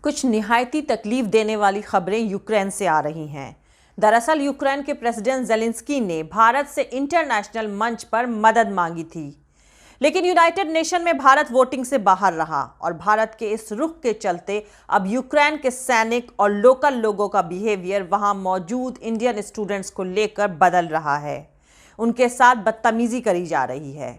कुछ निहायती तकलीफ देने वाली खबरें यूक्रेन से आ रही हैं। दरअसल यूक्रेन के प्रेसिडेंट ज़ेलेंस्की ने भारत से इंटरनेशनल मंच पर मदद मांगी थी, लेकिन यूनाइटेड नेशन में भारत वोटिंग से बाहर रहा और भारत के इस रुख के चलते अब यूक्रेन के सैनिक और लोकल लोगों का बिहेवियर वहां मौजूद इंडियन स्टूडेंट्स को लेकर बदल रहा है। उनके साथ बदतमीजी करी जा रही है।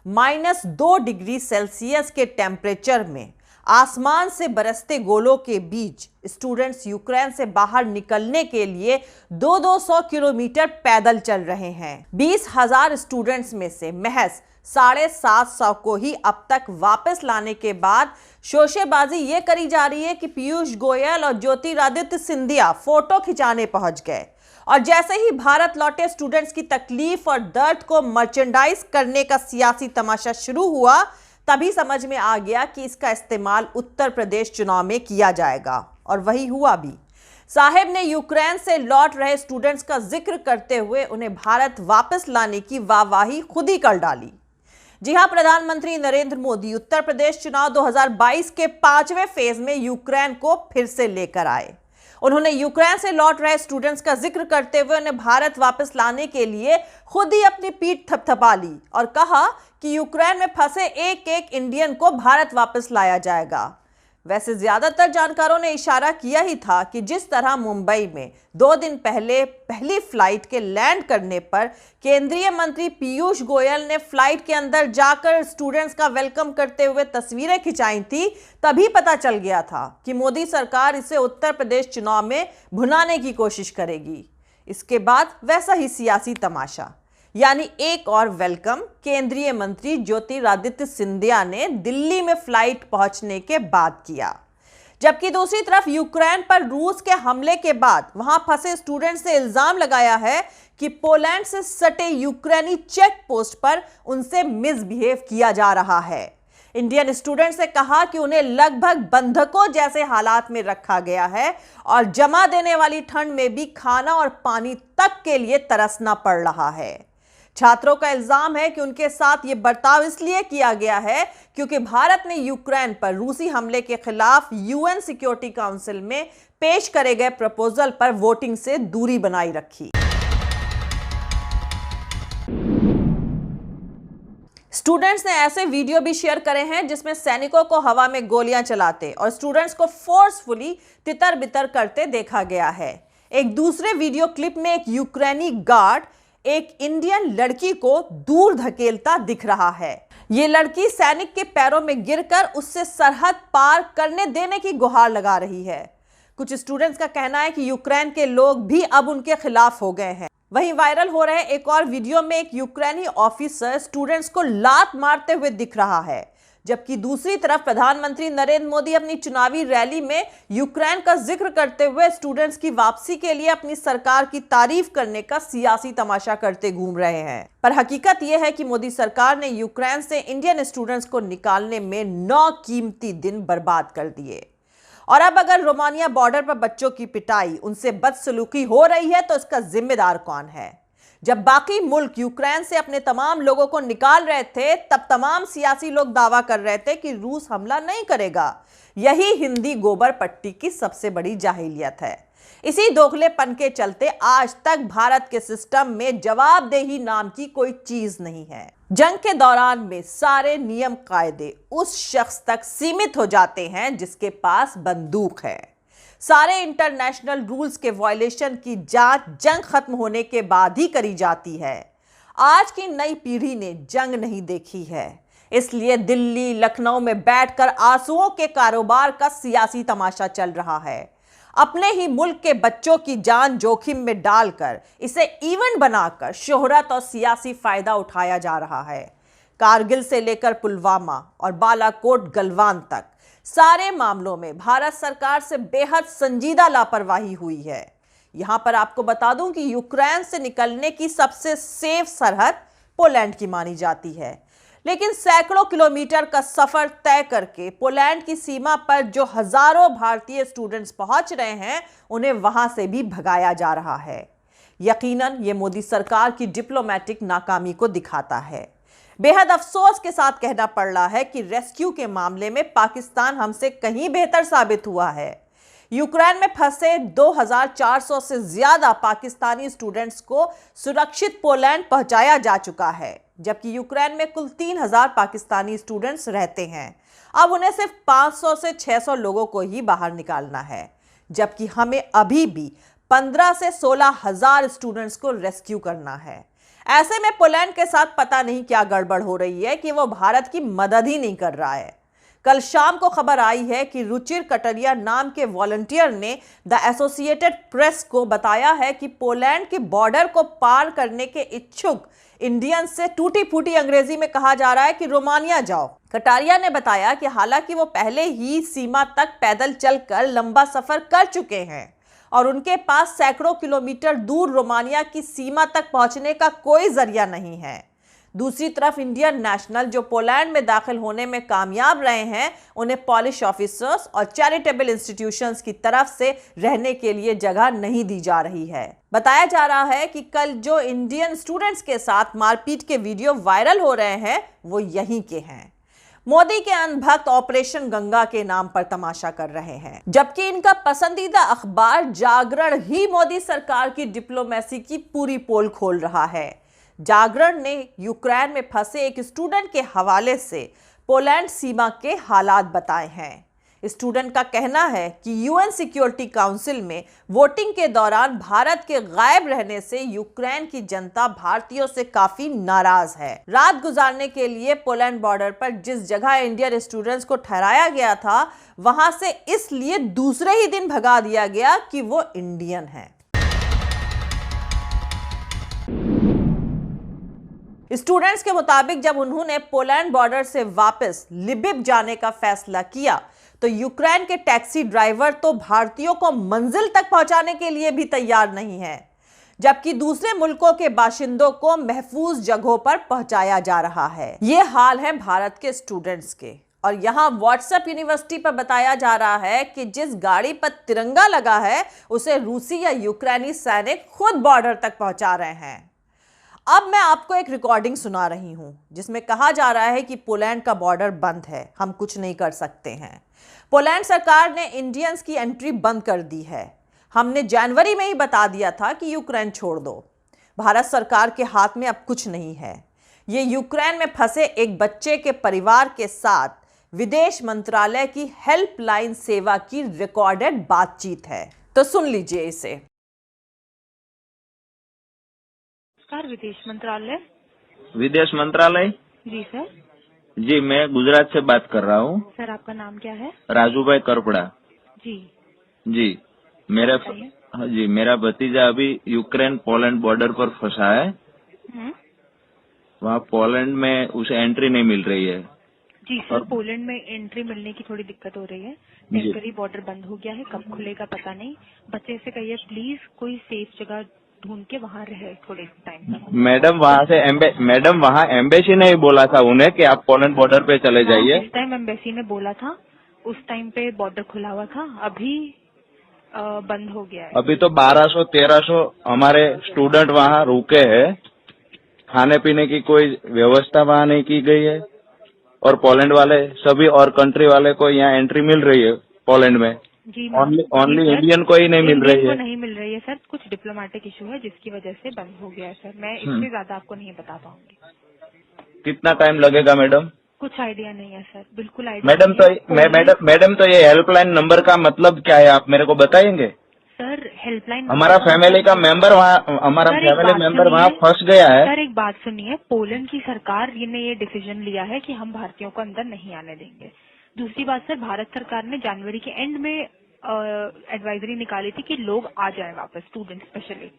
-2 डिग्री सेल्सियस के टेम्परेचर में आसमान से बरसते गोलों के बीच स्टूडेंट्स यूक्रेन से बाहर निकलने के लिए 200 किलोमीटर पैदल चल रहे हैं। 20,000 स्टूडेंट्स में से महज 750 को ही अब तक वापस लाने के बाद शोशेबाजी ये करी जा रही है कि पीयूष गोयल और ज्योतिरादित्य सिंधिया फोटो खिंचाने पहुंच गए और जैसे ही भारत लौटे स्टूडेंट्स की तकलीफ और दर्द को मर्चेंडाइज करने का सियासी तमाशा शुरू हुआ, तभी समझ में आ गया कि इसका इस्तेमाल उत्तर प्रदेश चुनाव में किया जाएगा और वही हुआ भी। साहेब ने यूक्रेन से लौट रहे स्टूडेंट्स का जिक्र करते हुए उन्हें भारत वापस लाने की वाहवाही खुद ही कर डाली। जी हां, प्रधानमंत्री नरेंद्र मोदी उत्तर प्रदेश चुनाव 2022 के 5वें फेज में यूक्रेन को फिर से लेकर आए। उन्होंने यूक्रेन से लौट रहे स्टूडेंट्स का जिक्र करते हुए उन्हें भारत वापस लाने के लिए खुद ही अपनी पीठ थपथपा ली और कहा कि यूक्रेन में फंसे एक एक इंडियन को भारत वापस लाया जाएगा। वैसे ज्यादातर जानकारों ने इशारा किया ही था कि जिस तरह मुंबई में 2 दिन पहले पहली फ्लाइट के लैंड करने पर केंद्रीय मंत्री पीयूष गोयल ने फ्लाइट के अंदर जाकर स्टूडेंट्स का वेलकम करते हुए तस्वीरें खिंचाई थी, तभी पता चल गया था कि मोदी सरकार इसे उत्तर प्रदेश चुनाव में भुनाने की कोशिश करेगी। इसके बाद वैसा ही सियासी तमाशा, यानी एक और वेलकम केंद्रीय मंत्री ज्योतिरादित्य सिंधिया ने दिल्ली में फ्लाइट पहुंचने के बाद किया। जबकि दूसरी तरफ यूक्रेन पर रूस के हमले के बाद वहां फंसे स्टूडेंट्स ने इल्जाम लगाया है कि पोलैंड से सटे यूक्रेनी चेक पोस्ट पर उनसे मिसबिहेव किया जा रहा है। इंडियन स्टूडेंट्स ने कहा कि उन्हें लगभग बंधकों जैसे हालात में रखा गया है और जमा देने वाली ठंड में भी खाना और पानी तक के लिए तरसना पड़ रहा है। छात्रों का इल्जाम है कि उनके साथ यह बर्ताव इसलिए किया गया है क्योंकि भारत ने यूक्रेन पर रूसी हमले के खिलाफ यूएन सिक्योरिटी काउंसिल में पेश करे गए प्रपोजल पर वोटिंग से दूरी बनाई रखी। स्टूडेंट्स ने ऐसे वीडियो भी शेयर करे हैं जिसमें सैनिकों को हवा में गोलियां चलाते और स्टूडेंट्स को फोर्सफुली तितर बितर करते देखा गया है। एक दूसरे वीडियो क्लिप में एक यूक्रेनी गार्ड एक इंडियन लड़की को दूर धकेलता दिख रहा है। ये लड़की सैनिक के पैरों में गिरकर उससे सरहद पार करने देने की गुहार लगा रही है। कुछ स्टूडेंट्स का कहना है कि यूक्रेन के लोग भी अब उनके खिलाफ हो गए हैं। वहीं वायरल हो रहे एक और वीडियो में एक यूक्रेनी ऑफिसर स्टूडेंट्स को लात मारते हुए दिख रहा है, जबकि दूसरी तरफ प्रधानमंत्री नरेंद्र मोदी अपनी चुनावी रैली में यूक्रेन का जिक्र करते हुए स्टूडेंट्स की वापसी के लिए अपनी सरकार की तारीफ करने का सियासी तमाशा करते घूम रहे हैं। पर हकीकत यह है कि मोदी सरकार ने यूक्रेन से इंडियन स्टूडेंट्स को निकालने में 9 कीमती दिन बर्बाद कर दिए और अब अगर रोमानिया बॉर्डर पर बच्चों की पिटाई, उनसे बदसलूकी हो रही है तो इसका जिम्मेदार कौन है? जब बाकी मुल्क यूक्रेन से अपने तमाम लोगों को निकाल रहे थे, तब तमाम सियासी लोग दावा कर रहे थे कि रूस हमला नहीं करेगा। यही हिंदी गोबर पट्टी की सबसे बड़ी जाहिलियत है। इसी दोगलेपन के चलते आज तक भारत के सिस्टम में जवाबदेही नाम की कोई चीज नहीं है। जंग के दौरान में सारे नियम कायदे उस शख्स तक सीमित हो जाते हैं जिसके पास बंदूक है। सारे इंटरनेशनल रूल्स के वायलेशन की जांच जंग खत्म होने के बाद ही करी जाती है। आज की नई पीढ़ी ने जंग नहीं देखी है, इसलिए दिल्ली लखनऊ में बैठकर आंसुओं के कारोबार का सियासी तमाशा चल रहा है। अपने ही मुल्क के बच्चों की जान जोखिम में डालकर इसे इवेंट बनाकर शोहरत और सियासी फायदा उठाया जा रहा है। कारगिल से लेकर पुलवामा और बालाकोट गलवान तक सारे मामलों में भारत सरकार से बेहद संजीदा लापरवाही हुई है। यहां पर आपको बता दूं कि यूक्रेन से निकलने की सबसे सेफ सरहद पोलैंड की मानी जाती है, लेकिन सैकड़ों किलोमीटर का सफर तय करके पोलैंड की सीमा पर जो हजारों भारतीय स्टूडेंट्स पहुंच रहे हैं, उन्हें वहां से भी भगाया जा रहा है। यकीनन ये मोदी सरकार की डिप्लोमेटिक नाकामी को दिखाता है। बेहद अफसोस के साथ कहना पड़ रहा है कि रेस्क्यू के मामले में पाकिस्तान हमसे कहीं बेहतर साबित हुआ है। यूक्रेन में फंसे 2400 से ज्यादा पाकिस्तानी स्टूडेंट्स को सुरक्षित पोलैंड पहुंचाया जा चुका है, जबकि यूक्रेन में कुल 3000 पाकिस्तानी स्टूडेंट्स रहते हैं। अब उन्हें सिर्फ 500 से 600 लोगों को ही बाहर निकालना है, जबकि हमें अभी भी 15 से 16,000 स्टूडेंट्स को रेस्क्यू करना है। ऐसे में पोलैंड के साथ पता नहीं क्या गड़बड़ हो रही है कि वो भारत की मदद ही नहीं कर रहा है। कल शाम को खबर आई है कि रुचिर कटरिया नाम के वॉलंटियर ने द एसोसिएटेड प्रेस को बताया है कि पोलैंड के बॉर्डर को पार करने के इच्छुक इंडियन से टूटी फूटी अंग्रेजी में कहा जा रहा है कि रोमानिया जाओ। कटारिया ने बताया कि हालांकि वो पहले ही सीमा तक पैदल चलकर लंबा सफर कर चुके हैं और उनके पास सैकड़ों किलोमीटर दूर रोमानिया की सीमा तक पहुंचने का कोई जरिया नहीं है। दूसरी तरफ इंडियन नेशनल जो पोलैंड में दाखिल होने में कामयाब रहे हैं, उन्हें पॉलिश ऑफिसर्स और चैरिटेबल इंस्टीट्यूशंस की तरफ से रहने के लिए जगह नहीं दी जा रही है। बताया जा रहा है कि कल जो इंडियन स्टूडेंट्स के साथ मारपीट के वीडियो वायरल हो रहे हैं वो यहीं के हैं। मोदी के अनभक्त ऑपरेशन गंगा के नाम पर तमाशा कर रहे हैं, जबकि इनका पसंदीदा अखबार जागरण ही मोदी सरकार की डिप्लोमेसी की पूरी पोल खोल रहा है। जागरण ने यूक्रेन में फंसे एक स्टूडेंट के हवाले से पोलैंड सीमा के हालात बताए हैं। स्टूडेंट का कहना है कि यूएन सिक्योरिटी काउंसिल में वोटिंग के दौरान भारत के गायब रहने से यूक्रेन की जनता भारतीयों से काफी नाराज है। रात गुजारने के लिए पोलैंड बॉर्डर पर जिस जगह इंडियन स्टूडेंट्स को ठहराया गया था, वहां से इसलिए दूसरे ही दिन भगा दिया गया कि वो इंडियन है। स्टूडेंट्स के मुताबिक जब उन्होंने पोलैंड बॉर्डर से वापस लिबिव जाने का फैसला किया तो यूक्रेन के टैक्सी ड्राइवर तो भारतीयों को मंजिल तक पहुंचाने के लिए भी तैयार नहीं है, जबकि दूसरे मुल्कों के बाशिंदों को महफूज जगहों पर पहुंचाया जा रहा है। ये हाल है भारत के स्टूडेंट्स के। और यहाँ व्हाट्सएप यूनिवर्सिटी पर बताया जा रहा है कि जिस गाड़ी पर तिरंगा लगा है उसे रूसी या यूक्रेनी सैनिक खुद बॉर्डर तक पहुंचा रहे हैं। अब मैं आपको एक रिकॉर्डिंग सुना रही हूं जिसमें कहा जा रहा है कि पोलैंड का बॉर्डर बंद है, हम कुछ नहीं कर सकते हैं। पोलैंड सरकार ने इंडियंस की एंट्री बंद कर दी है। हमने जनवरी में ही बता दिया था कि यूक्रेन छोड़ दो। भारत सरकार के हाथ में अब कुछ नहीं है। ये यूक्रेन में फंसे एक बच्चे के परिवार के साथ विदेश मंत्रालय की हेल्पलाइन सेवा की रिकॉर्डेड बातचीत है, तो सुन लीजिए इसे। विदेश मंत्रालय। विदेश मंत्रालय जी सर। जी, मैं गुजरात से बात कर रहा हूँ। सर आपका नाम क्या है? राजूभाई करपड़ा। जी जी, मेरा भतीजा अभी यूक्रेन पोलैंड बॉर्डर पर फंसा है। वहाँ पोलैंड में उसे एंट्री नहीं मिल रही है। जी सर, पोलैंड में एंट्री मिलने की थोड़ी दिक्कत हो रही है। टेम्पररी बॉर्डर बंद हो गया है, कब खुलेगा पता नहीं। बच्चे से कहिए प्लीज कोई सेफ जगह ढूंढ के वहाँ रहे थोड़े टाइम तक। मैडम वहाँ एम्बेसी ने ही बोला था उन्हें कि आप पोलैंड बॉर्डर पे चले जाइए। उस टाइम एम्बेसी ने बोला था, उस टाइम पे बॉर्डर खुला हुआ था, अभी बंद हो गया है। अभी तो 1200-1300 हमारे स्टूडेंट वहाँ रुके हैं। खाने पीने की कोई व्यवस्था वहाँ नहीं की गई है और पोलैंड वाले सभी और कंट्री वाले को यहाँ एंट्री मिल रही है पोलैंड में। जी ओनली इंडियन को ही नहीं मिल रही है। नहीं मिल रही है सर, कुछ डिप्लोमेटिक इशू है जिसकी वजह से बंद हो गया है सर। मैं इससे ज्यादा आपको नहीं बता पाऊंगी। कितना टाइम लगेगा मैडम? कुछ आइडिया नहीं है सर, बिल्कुल आइडिया मैडम तो ये हेल्पलाइन नंबर का मतलब क्या है, आप मेरे को बताएंगे? सर हेल्पलाइन हमारा फैमिली का मेंबर वहाँ फंस गया है। सर एक बात सुनिए, पोलैंड की सरकार ने ये डिसीजन लिया है कि हम भारतीयों को अंदर नहीं आने देंगे। दूसरी बात सर, भारत सरकार ने जनवरी के एंड में एडवाइजरी निकाली थी कि लोग आ जाए वापस, स्टूडेंट स्पेशली।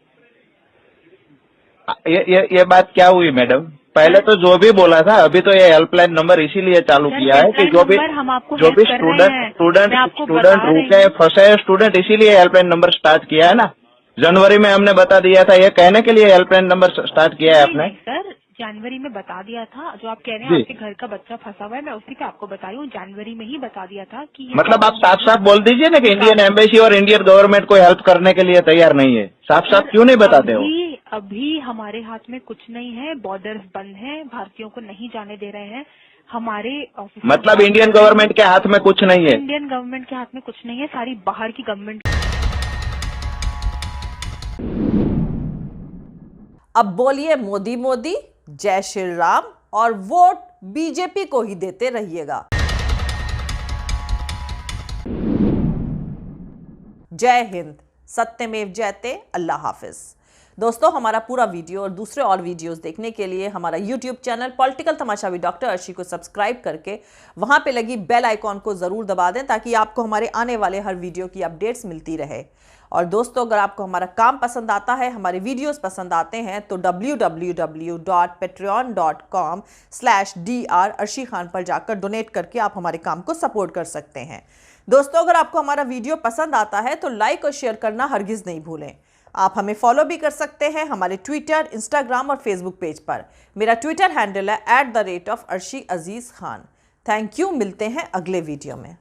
ये बात क्या हुई मैडम? पहले तो जो भी बोला था, अभी तो ये हेल्पलाइन नंबर इसीलिए चालू किया है कि जो भी स्टूडेंट रुके फंसे स्टूडेंट, इसीलिए हेल्पलाइन नंबर स्टार्ट किया है ना। जनवरी में हमने बता दिया था, ये कहने के लिए हेल्पलाइन नंबर स्टार्ट किया है आपने। सर जनवरी में बता दिया था, जो आप कह रहे हैं आपके घर का बच्चा फंसा हुआ है, मैं उसी पे आपको बता रही हूँ। जनवरी में ही बता दिया था कि मतलब आप साफ साफ बोल दीजिए ना कि इंडियन एम्बेसी और इंडियन गवर्नमेंट को हेल्प करने के लिए तैयार नहीं है। साफ साफ क्यों नहीं बताते हो? अभी हमारे हाथ में कुछ नहीं है, बॉर्डर्स बंद हैं, भारतीयों को नहीं जाने दे रहे हैं। हमारे ऑफिस मतलब इंडियन गवर्नमेंट के हाथ में कुछ नहीं है। इंडियन गवर्नमेंट के हाथ में कुछ नहीं है, सारी बाहर की गवर्नमेंट। अब बोलिए मोदी मोदी, जय श्री राम और वोट बीजेपी को ही देते रहिएगा। जय हिंद, सत्यमेव जयते, अल्लाह हाफिज। दोस्तों, हमारा पूरा वीडियो और दूसरे और वीडियोस देखने के लिए हमारा YouTube channel political Tamasha with doctor Arshi को सब्सक्राइब करके वहां पे लगी बेल आइकॉन को जरूर दबा दें, ताकि आपको हमारे आने वाले हर वीडियो की अपडेट्स मिलती रहे। और दोस्तों, अगर आपको हमारा काम पसंद आता है, हमारे वीडियोस पसंद आते हैं, तो www.patreon.com/dr अर्शी खान पर जाकर डोनेट करके आप हमारे काम को सपोर्ट कर सकते हैं। दोस्तों, अगर आपको हमारा वीडियो पसंद आता है तो लाइक और शेयर करना हरगिज नहीं भूलें। आप हमें फॉलो भी कर सकते हैं हमारे ट्विटर, इंस्टाग्राम और फेसबुक पेज पर। मेरा ट्विटर हैंडल है @arshi aziz khan। Thank you, मिलते हैं अगले वीडियो में।